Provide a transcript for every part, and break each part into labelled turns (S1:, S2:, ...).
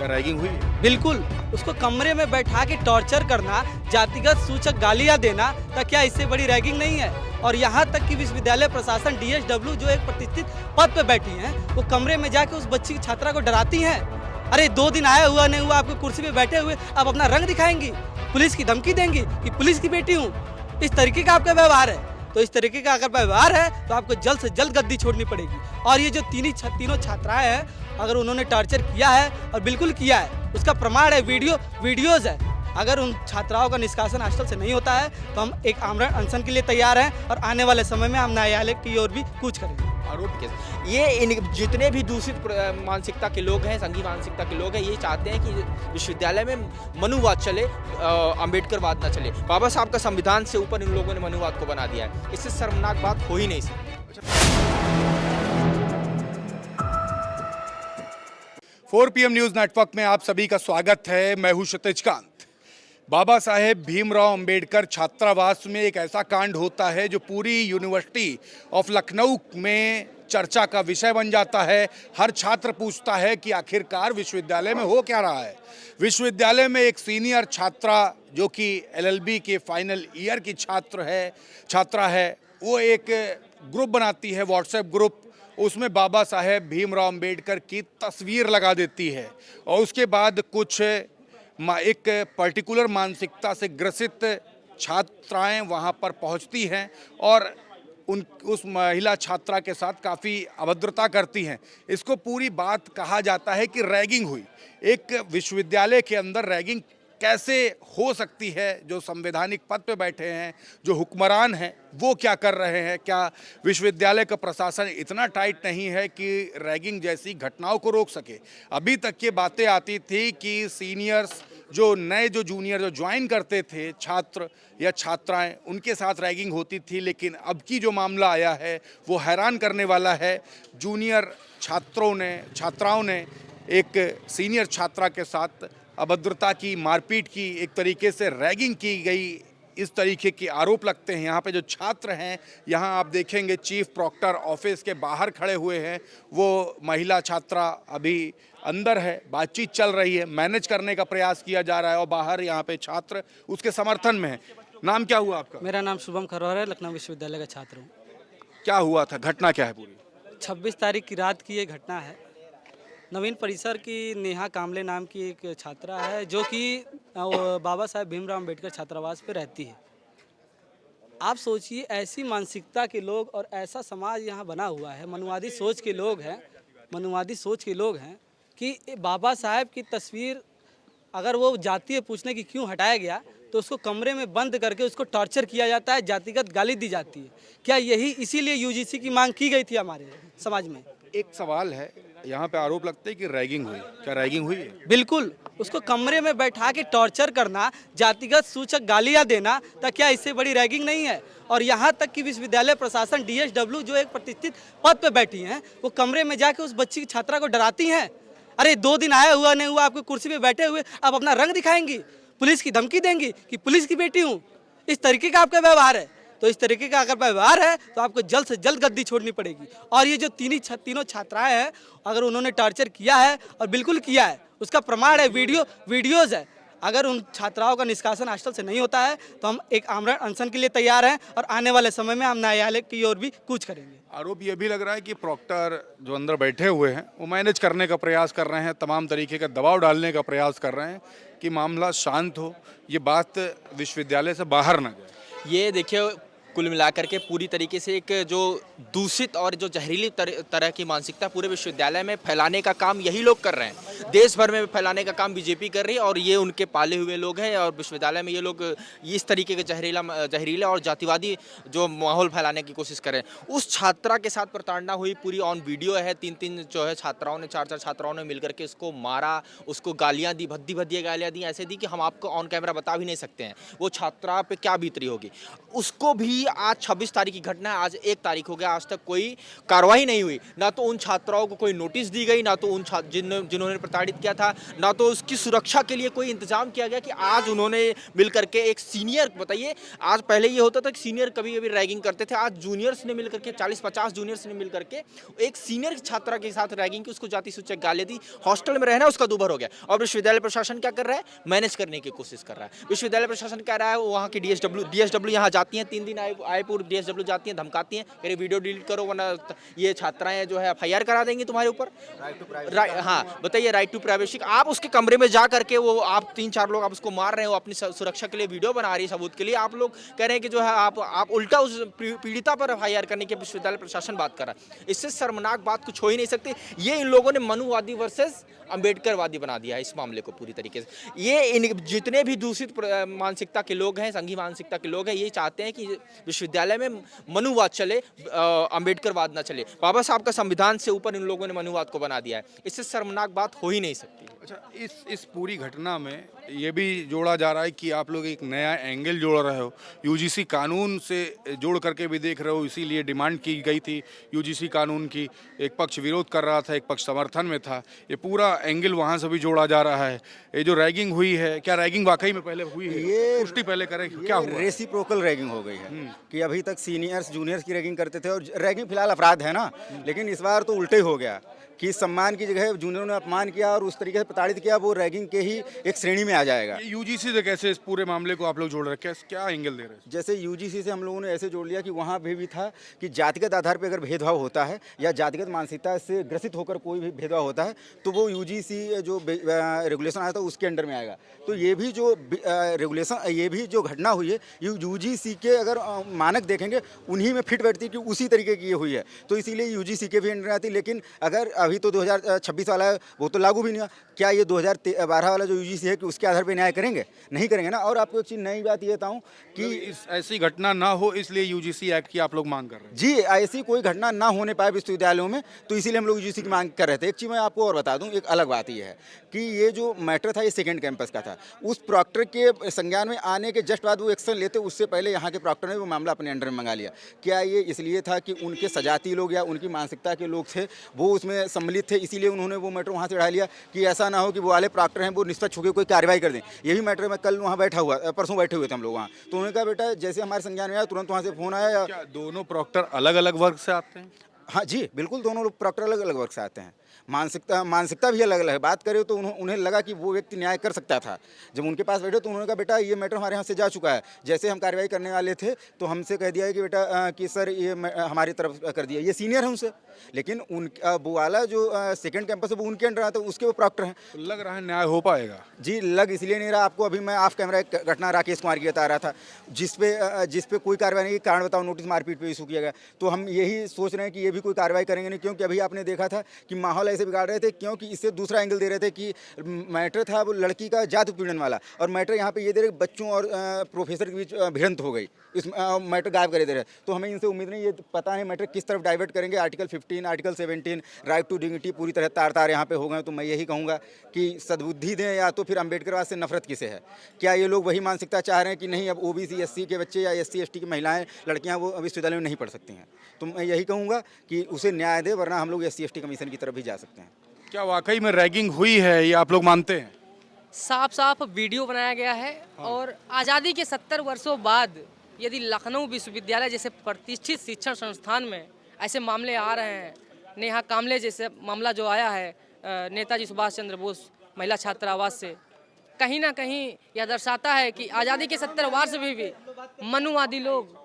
S1: क्या रैगिंग हुई?
S2: बिल्कुल, उसको कमरे में बैठा के टॉर्चर करना, जातिगत सूचक गालियाँ देना, तो क्या इससे बड़ी रैगिंग नहीं है? और यहाँ तक कि विश्वविद्यालय प्रशासन डीएसडब्ल्यू जो एक प्रतिष्ठित पद पे बैठी हैं, वो कमरे में जाके उस बच्ची की छात्रा को डराती हैं। अरे 2 दिन आया हुआ नहीं हुआ, आपको कुर्सी पे बैठे हुए आप अपना रंग दिखाएंगी, पुलिस की धमकी देंगी कि पुलिस की बेटी हूँ। इस तरीके का आपका व्यवहार है। तो इस तरीके का अगर व्यवहार है तो आपको जल्द से जल्द गद्दी छोड़नी पड़ेगी। और ये जो तीनों छात्राएं हैं, अगर उन्होंने टॉर्चर किया है और बिल्कुल किया है, उसका प्रमाण है, वीडियोज़ है। अगर उन छात्राओं का निष्कासन हॉस्टल से नहीं होता है तो हम एक आमरण अनशन के लिए तैयार हैं और आने वाले समय में हम न्यायालय की ओर भी कूच करेंगे।
S3: आरोप कैसे ये इन जितने भी दूषित मानसिकता के लोग हैं, संघी मानसिकता के लोग हैं, ये चाहते हैं कि विश्वविद्यालय में मनुवाद चले, अम्बेडकरवाद ना चले। बाबा साहब का संविधान से ऊपर इन लोगों ने मनुवाद को बना दिया है। इससे शर्मनाक बात हो ही नहीं सकती।
S1: 4 PM न्यूज़ नेटवर्क में आप सभी का स्वागत है। मैं हूं क्षितिज कांत। बाबा साहेब भीमराव अंबेडकर छात्रावास में एक ऐसा कांड होता है जो पूरी यूनिवर्सिटी ऑफ लखनऊ में चर्चा का विषय बन जाता है। हर छात्र पूछता है कि आखिरकार विश्वविद्यालय में हो क्या रहा है। विश्वविद्यालय में एक सीनियर छात्रा जो कि LLB के फाइनल ईयर की छात्रा है, वो एक ग्रुप बनाती है, व्हाट्सएप ग्रुप। उसमें बाबा साहेब भीमराव अंबेडकर की तस्वीर लगा देती है और उसके बाद कुछ एक पर्टिकुलर मानसिकता से ग्रसित छात्राएं वहां पर पहुंचती हैं और उस महिला छात्रा के साथ काफ़ी अभद्रता करती हैं। इसको पूरी बात कहा जाता है कि रैगिंग हुई। एक विश्वविद्यालय के अंदर रैगिंग कैसे हो सकती है? जो संवैधानिक पद पे बैठे हैं, जो हुक्मरान हैं, वो क्या कर रहे हैं? क्या विश्वविद्यालय का प्रशासन इतना टाइट नहीं है कि रैगिंग जैसी घटनाओं को रोक सके? अभी तक ये बातें आती थी कि सीनियर्स जो जूनियर जो ज्वाइन करते थे, छात्र या छात्राएं, उनके साथ रैगिंग होती थी। लेकिन अब की जो मामला आया है वो हैरान करने वाला है। जूनियर छात्राओं ने एक सीनियर छात्रा के साथ अभद्रता की, मारपीट की, एक तरीके से रैगिंग की गई, इस तरीके के आरोप लगते हैं। यहाँ पे जो छात्र हैं, यहाँ आप देखेंगे चीफ प्रॉक्टर ऑफिस के बाहर खड़े हुए हैं। वो महिला छात्रा अभी अंदर है, बातचीत चल रही है, मैनेज करने का प्रयास किया जा रहा है और बाहर यहाँ पे छात्र उसके समर्थन में है। नाम क्या हुआ आपका?
S2: मेरा नाम शुभम खरवार है, लखनऊ विश्वविद्यालय का छात्र हूँ।
S1: क्या हुआ था? घटना क्या है पूरी?
S2: 26 तारीख की रात की ये घटना है। नवीन परिसर की नेहा कामले नाम की एक छात्रा है जो कि बाबा साहेब भीमराव अंबेडकर छात्रावास पे रहती है। आप सोचिए, ऐसी मानसिकता के लोग और ऐसा समाज यहाँ बना हुआ है, मनुवादी सोच के लोग हैं कि बाबा साहेब की तस्वीर अगर वो जातीय पूछने की क्यों हटाया गया तो उसको कमरे में बंद करके उसको टॉर्चर किया जाता है, जातिगत गाली दी जाती है। क्या यही इसीलिए UGC की मांग की गई थी हमारे समाज में?
S1: एक सवाल है, यहाँ पे आरोप लगते हैं कि रैगिंग हुई। क्या रैगिंग हुई है?
S2: बिल्कुल, उसको कमरे में बैठा के टॉर्चर करना, जातिगत सूचक गालियाँ देना, तो क्या इससे बड़ी रैगिंग नहीं है? और यहाँ तक कि विश्वविद्यालय प्रशासन DSW जो एक प्रतिष्ठित पद पे बैठी हैं, वो कमरे में जाके उस बच्ची की छात्रा को डराती हैं। अरे 2 दिन आया हुआ नहीं हुआ, आपको कुर्सी पे बैठे हुए आप अपना रंग दिखाएंगी, पुलिस की धमकी देंगी कि पुलिस की बेटी हूँ। इस तरीके का आपका व्यवहार है। तो इस तरीके का अगर व्यवहार है तो आपको जल्द से जल्द गद्दी छोड़नी पड़ेगी। और ये जो तीनों छात्राएं हैं, अगर उन्होंने टॉर्चर किया है और बिल्कुल किया है, उसका प्रमाण है, वीडियोज़ है। अगर उन छात्राओं का निष्कासन हॉस्टल से नहीं होता है तो हम एक आमरण अनशन के लिए तैयार हैं और आने वाले समय में हम न्यायालय की ओर भी कूच करेंगे।
S1: आरोप ये भी लग रहा है कि प्रॉक्टर जो अंदर बैठे हुए हैं वो मैनेज करने का प्रयास कर रहे हैं, तमाम तरीके का दबाव डालने का प्रयास कर रहे हैं कि मामला शांत हो, ये बात विश्वविद्यालय से बाहर ना जाए।
S3: ये देखिए, कुल मिलाकर के पूरी तरीके से एक जो दूषित और जो जहरीली तरह की मानसिकता पूरे विश्वविद्यालय में फैलाने का काम यही लोग कर रहे हैं। देश भर में फैलाने का काम बीजेपी कर रही है और ये उनके पाले हुए लोग हैं। और विश्वविद्यालय में ये लोग इस तरीके के जहरीला और जातिवादी जो माहौल फैलाने की कोशिश कर रहे हैं। उस छात्रा के साथ प्रताड़ना हुई, पूरी ऑन वीडियो है। 3 जो है छात्राओं ने, 4 छात्राओं ने मिलकर के उसको मारा, उसको गालियाँ दी, भद्दी गालियाँ दी, ऐसे दी कि हम आपको ऑन कैमरा बता भी नहीं सकते हैं वो छात्रा पे क्या बीतरी होगी। उसको भी थी, आज 26 तारीख की घटना है, आज 1 तारीख हो गया, आज तक कोई कार्रवाई नहीं हुई। ना तो उन छात्राओं को कोई नोटिस दी गई, ना तो उन जिन्होंने प्रताड़ित किया था, ना तो उसकी सुरक्षा के लिए कोई इंतजाम किया गया कि आज उन्होंने मिल करके एक सीनियर, बताइए, आज पहले ये होता था कि सीनियर कभी कभी रैगिंग करते थे, आज जूनियर्स ने मिल करके 40-50 जूनियर्स ने मिल करके एक सीनियर छात्रा के साथ रैगिंग की, उसको जाति सूचक गाली दी, हॉस्टल में रहना उसका दूभर हो गया। और विश्वविद्यालय प्रशासन क्या कर रहा है? मैनेज करने की कोशिश कर रहा है। विश्वविद्यालय प्रशासन कह रहा है वहाँ की डीएसडब्ल्यू यहाँ जाती हैं, 3 दिन आए पूर्व डीएसडब्ल्यू जाती हैं, धमकाती हैं, कह रही वीडियो डिलीट करो वरना ये छात्राएं जो है एफआईआर करा देंगी तुम्हारे ऊपर। हाँ बताइए, राइट टू प्राइवेसी। आप उसके कमरे में जा करके वो आप 3-4 लोग आप उसको मार रहे हो, अपनी सुरक्षा के लिए वीडियो बना रही है सबूत के लिए, आप लोग कह रहे हैं कि जो है आप उल्टा उस पीड़िता पर एफआईआर करने की विश्वविद्यालय प्रशासन बात कर रहा है। इससे शर्मनाक बात कुछ हो ही नहीं सकती। ये इन लोगों ने मनुवादी वर्सेस अंबेडकरवादी बना दिया है इस मामले को पूरी तरीके से। ये इन जितने भी दूषित मानसिकता के लोग हैं, संघी मानसिकता के लोग हैं, ये चाहते हैं कि विश्वविद्यालय में मनुवाद चले, अंबेडकरवाद ना चले। बाबा साहब का संविधान से ऊपर इन लोगों ने मनुवाद को बना दिया है। इससे शर्मनाक बात हो ही नहीं सकती।
S1: अच्छा, इस पूरी घटना में ये भी जोड़ा जा रहा है कि आप लोग एक नया एंगल जोड़ रहे हो, यूजीसी कानून से जोड़ करके भी देख रहे हो, इसीलिए डिमांड की गई थी यूजीसी कानून की। एक पक्ष विरोध कर रहा था, एक पक्ष समर्थन में था, ये पूरा एंगल वहाँ से भी जोड़ा जा रहा है। ये जो रैगिंग हुई है, क्या रैगिंग वाकई में पहले हुई है?
S4: ये
S1: पुष्टि पहले करें, क्या हुआ?
S4: रेसिप्रोकल रैगिंग हो गई है कि अभी तक सीनियर्स जूनियर्स की रैगिंग करते थे, और रैगिंग फिलहाल अपराध है ना, लेकिन इस बार तो उल्टे हो गया कि सम्मान की जगह जूनियरों ने अपमान किया और उस तरीके से प्रताड़ित किया, वो रैगिंग के ही एक श्रेणी में आ जाएगा।
S1: यूजीसी से कैसे इस पूरे मामले को आप लोग जोड़ रहे हैं, क्या एंगल दे रहे हैं?
S4: जैसे यूजीसी से हम लोगों ने ऐसे जोड़ लिया कि वहाँ भी था कि जातिगत आधार पर अगर भेदभाव होता है या जातिगत मानसिकता से ग्रसित होकर कोई भी भेदभाव होता है तो वो यूजीसी जो रेगुलेशन आया था उसके अंडर में आएगा। तो ये भी जो रेगुलेशन, ये भी जो घटना हुई है, यूजीसी के अगर मानक देखेंगे उन्हीं में फिट बैठती है कि उसी तरीके की ये हुई है, तो इसीलिए यूजीसी के भी अंडर आती। लेकिन अगर अभी तो 2026 वाला है, वो तो लागू भी नहीं हुआ। क्या ये 2012 वाला जो यूजीसी है कि उसके आधार पर न्याय करेंगे? नहीं करेंगे ना। और आपको एक चीज़ नई बात ये बताऊँ कि
S1: इस ऐसी घटना ना हो इसलिए यूजीसी एक्ट की आप लोग मांग कर रहे हैं?
S4: जी, ऐसी कोई घटना ना होने पाए विश्वविद्यालयों में, तो इसीलिए हम लोग यूजीसी की मांग कर रहे थे। एक चीज़ मैं आपको और बता दूं, एक अलग बात ये है कि ये जो मैटर था ये सेकंड कैंपस का था। उस प्रॉक्टर के संज्ञान में आने के जस्ट बाद वो एक्शन लेते, उससे पहले यहाँ के प्रॉक्टर ने वो मामला अपने अंडर में मंगा लिया। क्या ये इसलिए था कि उनके सजाती लोग या उनकी मानसिकता के लोग थे वो उसमें सम्मिलित थे, इसीलिए उन्होंने वो मैटर वहाँ से उठा लिया कि ऐसा ना हो कि वो वाले प्रॉक्टर हैं वो निष्पक्ष होकर कोई कार्रवाई कर दें? यही मैटर में कल वहाँ बैठा हुआ, परसों बैठे हुए थे हम लोग वहाँ, तो उन्होंने कहा बेटा जैसे हमारे संज्ञान में आया तुरंत वहाँ से फ़ोन आया।
S1: क्या दोनों प्रॉक्टर अलग अलग वर्ग से आते हैं?
S4: हाँ जी, बिल्कुल, दोनों लोग प्रॉक्टर अलग अलग वर्ग से आते हैं। मानसिकता भी अलग अलग है। बात करें तो उन्हें लगा कि वो व्यक्ति न्याय कर सकता था। जब उनके पास बैठे तो उन्होंने कहा बेटा ये मैटर हमारे यहाँ से जा चुका है। जैसे हम कार्रवाई करने वाले थे तो हमसे कह दिया है कि बेटा कि सर ये हमारी तरफ कर दिया। ये सीनियर है उनसे, लेकिन वो वाला जो सेकंड कैंपस है वो उनके अंडर आता है, उसके वो प्रॉक्टर हैं।
S1: तो लग रहा है न्याय हो पाएगा?
S4: जी, लग इसलिए नहीं रहा। आपको अभी मैं ऑफ कैमरा एक घटना राकेश कुमार की बता रहा था जिसपे कोई कार्रवाई नहीं, कारण बताओ नोटिस मारपीट पे इशू किया गया। तो हम यही सोच रहे हैं कि ये भी कोई कार्रवाई करेंगे नहीं, क्योंकि अभी आपने देखा था कि माहौल ऐसे बिगाड़ रहे थे, क्योंकि इससे दूसरा एंगल दे रहे थे कि मैटर था वो लड़की का जाति उत्पीड़न वाला, और मैटर यहाँ पे ये दे रहे बच्चों और प्रोफेसर के बीच भिड़ंत हो गई, इस मैटर गायब करे दे रहे। तो हमें इनसे उम्मीद नहीं, ये पता नहीं मैटर किस तरफ डाइवर्ट करेंगे। Article 15, article 17, right to dignity पूरी तरह तार यहाँ पे हो गए। तो मैं यही कहूँगा कि सद्बुद्धि दें, या तो फिर अम्बेडकरवाद से नफरत किसे है? क्या ये लोग वही मानसिकता चाह रहे हैं कि नहीं अब ओबीसी एससी के बच्चे या एससी एसटी की महिलाएं लड़कियां वो विश्वविद्यालय में नहीं पढ़ सकती हैं? तो मैं यही कहूँगा कि उसे न्याय दे, वरना हम लोग एससी एसटी कमीशन की तरफ भी जा सकते हैं।
S1: क्या वाकई में रैगिंग हुई है, ये आप लोग मानते हैं?
S5: साफ साफ वीडियो बनाया गया है। और आज़ादी के 70 वर्षों बाद यदि लखनऊ विश्वविद्यालय जैसे प्रतिष्ठित शिक्षण संस्थान में ऐसे मामले आ रहे हैं, नेहा कामले जैसे मामला जो आया है नेताजी सुभाष चंद्र बोस महिला छात्रावास से, कहीं ना कहीं यह दर्शाता है कि आज़ादी के 70 वर्ष में भी मनुवादी लोग,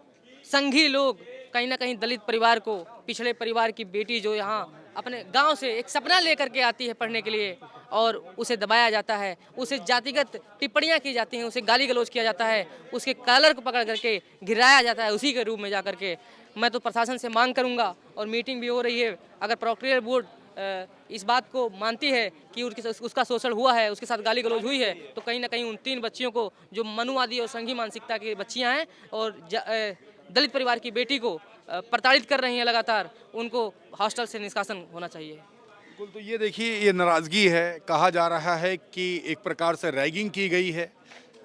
S5: संघी लोग कहीं ना कहीं दलित परिवार को, पिछड़े परिवार की बेटी जो यहाँ अपने गांव से एक सपना लेकर के आती है पढ़ने के लिए, और उसे दबाया जाता है, उसे जातिगत टिप्पणियां की जाती हैं, उसे गाली गलौज किया जाता है, उसके कॉलर को पकड़ करके गिराया जाता है उसी के रूप में जा करके। मैं तो प्रशासन से मांग करूंगा, और मीटिंग भी हो रही है, अगर प्रोक्टोरियल बोर्ड इस बात को मानती है कि उसका शोषण हुआ है, उसके साथ गाली गलौज हुई है, तो कहीं ना कहीं उन 3 बच्चियों को जो मनुवादी और संघी मानसिकता की बच्चियाँ हैं और दलित परिवार की बेटी को प्रताड़ित कर रही हैं लगातार, उनको हॉस्टल से निष्कासन होना चाहिए।
S1: बिल्कुल, तो ये देखिए ये नाराज़गी है। कहा जा रहा है कि एक प्रकार से रैगिंग की गई है,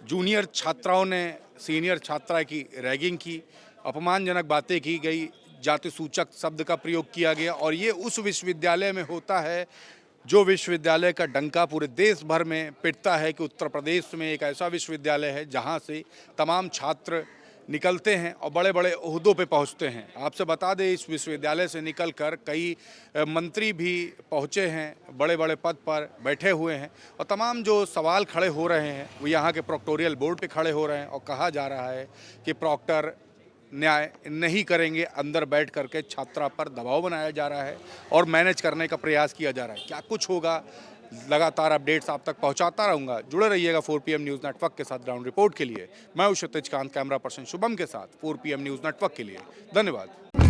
S1: जूनियर छात्राओं ने सीनियर छात्रा की रैगिंग की, अपमानजनक बातें की गई, जाति सूचक शब्द का प्रयोग किया गया। और ये उस विश्वविद्यालय में होता है जो विश्वविद्यालय का डंका पूरे देश भर में पिटता है कि उत्तर प्रदेश में एक ऐसा विश्वविद्यालय है जहां से तमाम छात्र निकलते हैं और बड़े बड़े ओहदों पे पहुंचते हैं। आपसे बता दें, इस विश्वविद्यालय से निकलकर कई मंत्री भी पहुंचे हैं, बड़े बड़े पद पर बैठे हुए हैं। और तमाम जो सवाल खड़े हो रहे हैं वो यहाँ के प्रोक्टोरियल बोर्ड पे खड़े हो रहे हैं। और कहा जा रहा है कि प्रॉक्टर न्याय नहीं करेंगे, अंदर बैठ करके छात्रा पर दबाव बनाया जा रहा है और मैनेज करने का प्रयास किया जा रहा है। क्या कुछ होगा, लगातार अपडेट्स आप तक पहुंचाता रहूंगा। जुड़े रहिएगा 4 PM न्यूज़ नेटवर्क के साथ। ग्राउंड रिपोर्ट के लिए मैं हूं क्षितिज कांत, कैमरा पर्सन शुभम के साथ 4 PM न्यूज़ नेटवर्क के लिए। धन्यवाद।